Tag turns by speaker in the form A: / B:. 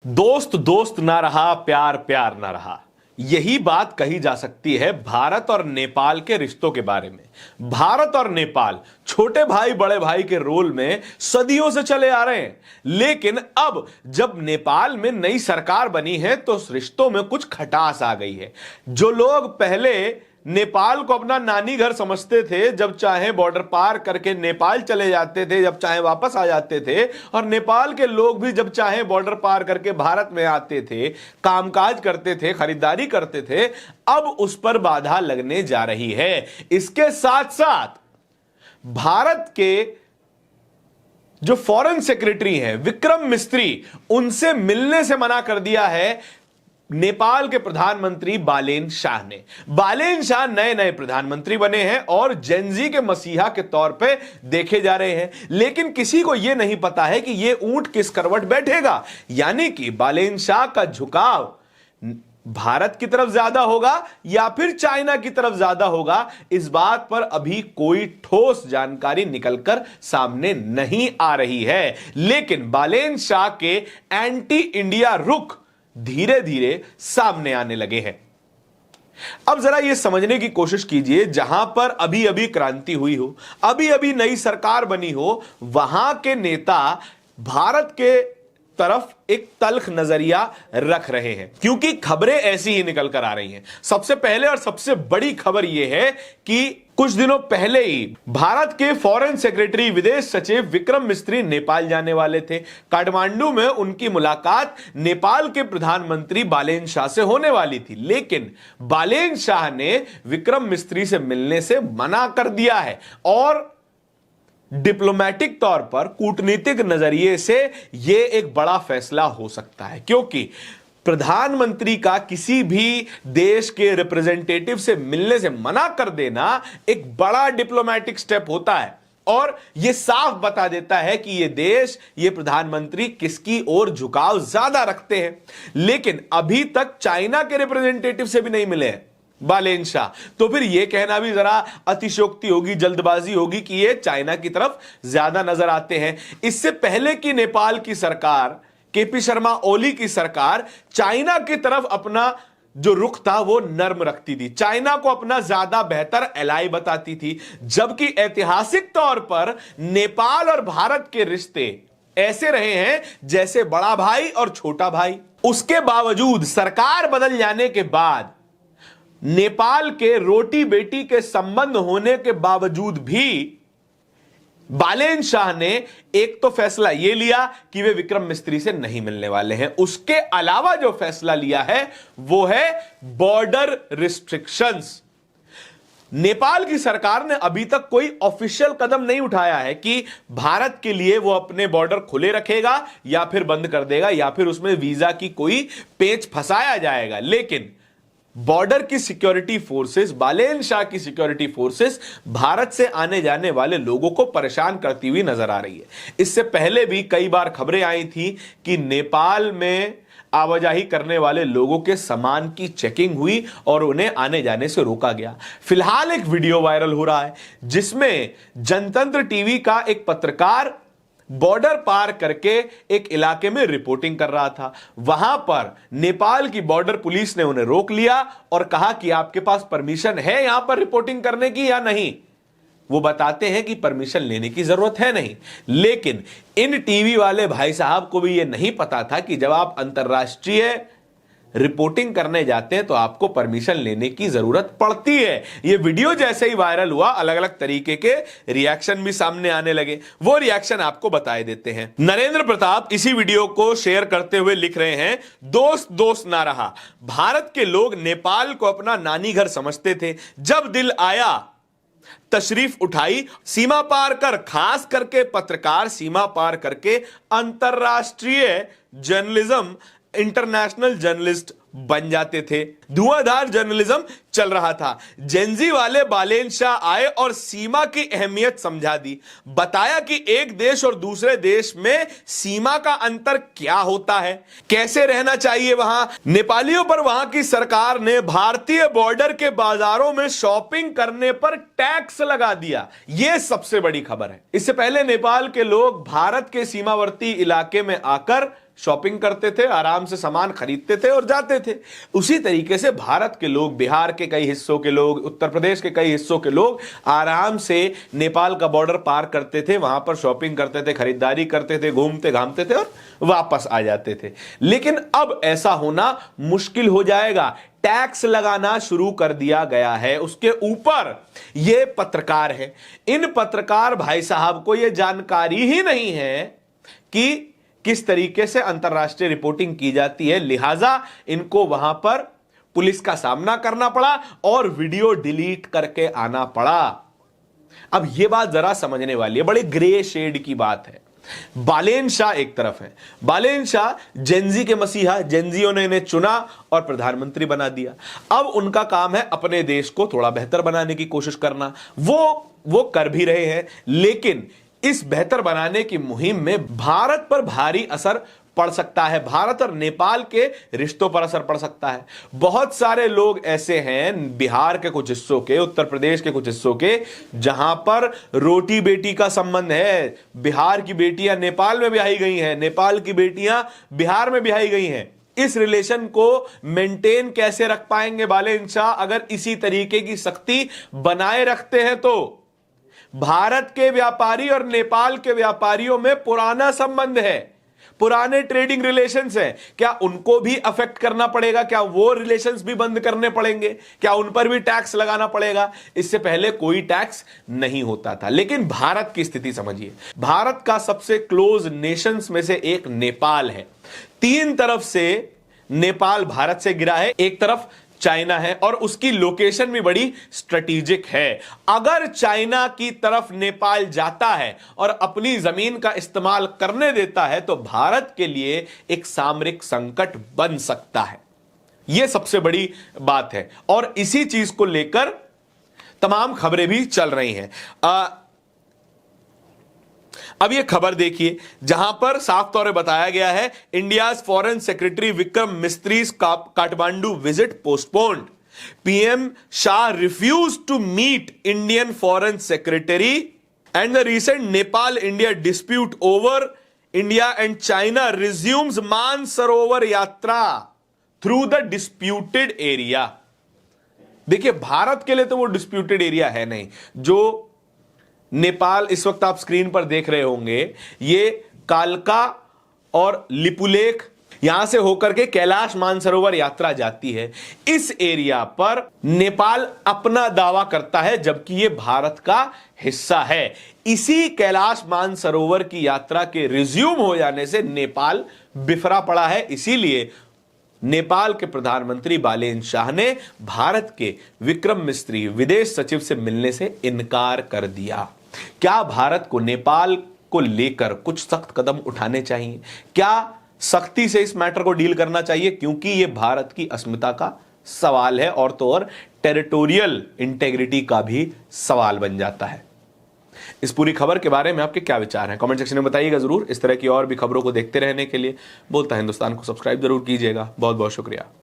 A: दोस्त दोस्त ना रहा, प्यार प्यार ना रहा। यही बात कही जा सकती है भारत और नेपाल के रिश्तों के बारे में। भारत और नेपाल छोटे भाई बड़े भाई के रोल में सदियों से चले आ रहे हैं, लेकिन अब जब नेपाल में नई सरकार बनी है तो रिश्तों में कुछ खटास आ गई है। जो लोग पहले नेपाल को अपना नानी घर समझते थे, जब चाहे बॉर्डर पार करके नेपाल चले जाते थे, जब चाहे वापस आ जाते थे, और नेपाल के लोग भी जब चाहे बॉर्डर पार करके भारत में आते थे, कामकाज करते थे, खरीदारी करते थे, अब उस पर बाधा लगने जा रही है। इसके साथ साथ भारत के जो फॉरेन सेक्रेटरी हैं विक्रम मिस्त्री, उनसे मिलने से मना कर दिया है नेपाल के प्रधानमंत्री बालेन शाह ने। बालेन शाह नए नए प्रधानमंत्री बने हैं और जेनजी के मसीहा के तौर पे देखे जा रहे हैं, लेकिन किसी को यह नहीं पता है कि यह ऊंट किस करवट बैठेगा। यानी कि बालेन शाह का झुकाव भारत की तरफ ज्यादा होगा या फिर चाइना की तरफ ज्यादा होगा, इस बात पर अभी कोई ठोस जानकारी निकलकर सामने नहीं आ रही है। लेकिन बालेन शाह के एंटी इंडिया रुख धीरे धीरे सामने आने लगे हैं। अब जरा यह समझने की कोशिश कीजिए, जहां पर अभी अभी क्रांति हुई हो, अभी अभी नई सरकार बनी हो, वहां के नेता भारत के तरफ एक तल्ख नजरिया रख रहे हैं, क्योंकि खबरें ऐसी ही निकल कर आ रही हैं। सबसे पहले और सबसे बड़ी खबर यह है कि कुछ दिनों पहले ही भारत के फॉरेन सेक्रेटरी विदेश सचिव विक्रम मिस्त्री नेपाल जाने वाले थे। काठमांडू में उनकी मुलाकात नेपाल के प्रधानमंत्री बालेन शाह से होने वाली थी, लेकिन बालेन शाह ने विक्रम मिस्त्री से मिलने से मना कर दिया है। और डिप्लोमेटिक तौर पर, कूटनीतिक नजरिए से यह एक बड़ा फैसला हो सकता है, क्योंकि प्रधानमंत्री का किसी भी देश के रिप्रेजेंटेटिव से मिलने से मना कर देना एक बड़ा डिप्लोमेटिक स्टेप होता है, और यह साफ बता देता है कि यह देश, यह प्रधानमंत्री किसकी ओर झुकाव ज्यादा रखते हैं। लेकिन अभी तक चाइना के रिप्रेजेंटेटिव से भी नहीं मिले हैं बालेन शाह, तो फिर यह कहना भी जरा अतिशयोक्ति होगी, जल्दबाजी होगी कि यह चाइना की तरफ ज्यादा नजर आते हैं। इससे पहले कि नेपाल की सरकार, केपी शर्मा ओली की सरकार, चाइना की तरफ अपना जो रुख था वो नर्म रखती थी, चाइना को अपना ज्यादा बेहतर एलाई बताती थी, जबकि ऐतिहासिक तौर पर नेपाल और भारत के रिश्ते ऐसे रहे हैं जैसे बड़ा भाई और छोटा भाई। उसके बावजूद सरकार बदल जाने के बाद, नेपाल के रोटी बेटी के संबंध होने के बावजूद भी बालेन शाह ने एक तो फैसला यह लिया कि वे विक्रम मिस्त्री से नहीं मिलने वाले हैं। उसके अलावा जो फैसला लिया है वो है बॉर्डर रिस्ट्रिक्शंस। नेपाल की सरकार ने अभी तक कोई ऑफिशियल कदम नहीं उठाया है कि भारत के लिए वो अपने बॉर्डर खुले रखेगा या फिर बंद कर देगा या फिर उसमें वीजा की कोई पेच फंसाया जाएगा। लेकिन बॉर्डर की सिक्योरिटी फोर्सेस, बालेन शाह की सिक्योरिटी फोर्सेस भारत से आने जाने वाले लोगों को परेशान करती हुई नजर आ रही है। इससे पहले भी कई बार खबरें आई थी कि नेपाल में आवाजाही करने वाले लोगों के सामान की चेकिंग हुई और उन्हें आने जाने से रोका गया। फिलहाल एक वीडियो वायरल हो रहा है जिसमें जनतंत्र टीवी का एक पत्रकार बॉर्डर पार करके एक इलाके में रिपोर्टिंग कर रहा था। वहां पर नेपाल की बॉर्डर पुलिस ने उन्हें रोक लिया और कहा कि आपके पास परमिशन है यहां पर रिपोर्टिंग करने की या नहीं। वो बताते हैं कि परमिशन लेने की जरूरत है नहीं, लेकिन इन टीवी वाले भाई साहब को भी यह नहीं पता था कि जब आप अंतरराष्ट्रीय रिपोर्टिंग करने जाते हैं तो आपको परमिशन लेने की जरूरत पड़ती है। यह वीडियो जैसे ही वायरल हुआ, अलग अलग तरीके के रिएक्शन भी सामने आने लगे। वो रिएक्शन आपको बताए देते हैं। नरेंद्र प्रताप इसी वीडियो को शेयर करते हुए लिख रहे हैं, दोस्त दोस्त ना रहा, भारत के लोग नेपाल को अपना नानी घर समझते थे, जब दिल आया तशरीफ उठाई, सीमा पार कर, खास करके पत्रकार सीमा पार करके अंतरराष्ट्रीय जर्नलिज्म, इंटरनेशनल जर्नलिस्ट बन जाते थे। धुआंधार जर्नलिज्म चल रहा था। जेनजी वाले बालेन शाह आए और सीमा की अहमियत समझा दी, बताया कि एक देश और दूसरे देश में सीमा का अंतर क्या होता है, कैसे रहना चाहिए वहां। नेपालियों पर वहां की सरकार ने भारतीय बॉर्डर के बाजारों में शॉपिंग करने पर टैक्स लगा दिया। यह सबसे बड़ी खबर है। इससे पहले नेपाल के लोग भारत के सीमावर्ती इलाके में आकर शॉपिंग करते थे, आराम से सामान खरीदते थे और जाते थे। उसी तरीके से भारत के लोग, बिहार के कई हिस्सों के लोग, उत्तर प्रदेश के कई हिस्सों के लोग आराम से नेपाल का बॉर्डर पार करते थे, वहां पर शॉपिंग करते थे, खरीदारी करते थे, घूमते घामते थे और वापस आ जाते थे। लेकिन अब ऐसा होना मुश्किल हो जाएगा। टैक्स लगाना शुरू कर दिया गया है उसके ऊपर। ये पत्रकार है, इन पत्रकार भाई साहब को यह जानकारी ही नहीं है कि किस तरीके से अंतरराष्ट्रीय रिपोर्टिंग की जाती है, लिहाजा इनको वहां पर पुलिस का सामना करना पड़ा और वीडियो डिलीट करके आना पड़ा। अब यह बात जरा समझने वाली है, बड़े ग्रे शेड की बात है। बालेन शाह एक तरफ है, बालेन शाह जेनजी के मसीहा, जेनजियों ने इन्हें चुना और प्रधानमंत्री बना दिया। अब उनका काम है अपने देश को थोड़ा बेहतर बनाने की कोशिश करना, वो कर भी रहे हैं। लेकिन इस बेहतर बनाने की मुहिम में भारत पर भारी असर पड़ सकता है, भारत और नेपाल के रिश्तों पर असर पड़ सकता है। बहुत सारे लोग ऐसे हैं बिहार के कुछ हिस्सों के, उत्तर प्रदेश के कुछ हिस्सों के, जहां पर रोटी बेटी का संबंध है। बिहार की बेटियां नेपाल में ब्याही गई हैं, नेपाल की बेटियां बिहार में ब्याही गई हैं। इस रिलेशन को मेंटेन कैसे रख पाएंगे बालेन शाह अगर इसी तरीके की सख्ती बनाए रखते हैं तो? भारत के व्यापारी और नेपाल के व्यापारियों में पुराना संबंध है, पुराने ट्रेडिंग रिलेशंस हैं। क्या उनको भी अफेक्ट करना पड़ेगा? क्या वो रिलेशंस भी बंद करने पड़ेंगे? क्या उन पर भी टैक्स लगाना पड़ेगा? इससे पहले कोई टैक्स नहीं होता था। लेकिन भारत की स्थिति समझिए, भारत का सबसे क्लोज नेशंस में से एक नेपाल है। तीन तरफ से नेपाल भारत से गिरा है, एक तरफ चाइना है और उसकी लोकेशन भी बड़ी स्ट्रेटेजिक है। अगर चाइना की तरफ नेपाल जाता है और अपनी जमीन का इस्तेमाल करने देता है तो भारत के लिए एक सामरिक संकट बन सकता है। यह सबसे बड़ी बात है और इसी चीज को लेकर तमाम खबरें भी चल रही हैं। अब यह खबर देखिए जहां पर साफ तौर पर बताया गया है, India's foreign secretary Vikram Misri's Kathmandu visit postponed. PM Shah refuse to meet Indian foreign secretary and the recent Nepal India dispute over India and China resumes Mansarovar Yatra through the disputed area. देखिए, भारत के लिए तो वो डिस्प्यूटेड एरिया है नहीं। जो नेपाल इस वक्त आप स्क्रीन पर देख रहे होंगे, ये कालका और लिपुलेख, यहां से होकर के कैलाश मानसरोवर यात्रा जाती है। इस एरिया पर नेपाल अपना दावा करता है जबकि ये भारत का हिस्सा है। इसी कैलाश मानसरोवर की यात्रा के रिज्यूम हो जाने से नेपाल बिफरा पड़ा है। इसीलिए नेपाल के प्रधानमंत्री बालेन शाह ने भारत के विक्रम मिस्त्री विदेश सचिव से मिलने से इनकार कर दिया। क्या भारत को नेपाल को लेकर कुछ सख्त कदम उठाने चाहिए? क्या सख्ती से इस मैटर को डील करना चाहिए? क्योंकि यह भारत की अस्मिता का सवाल है और तो और टेरिटोरियल इंटेग्रिटी का भी सवाल बन जाता है। इस पूरी खबर के बारे में आपके क्या विचार हैं? कमेंट सेक्शन में बताइएगा जरूर। इस तरह की और भी खबरों को देखते रहने के लिए बोलता हिंदुस्तान को सब्सक्राइब जरूर कीजिएगा। बहुत बहुत शुक्रिया।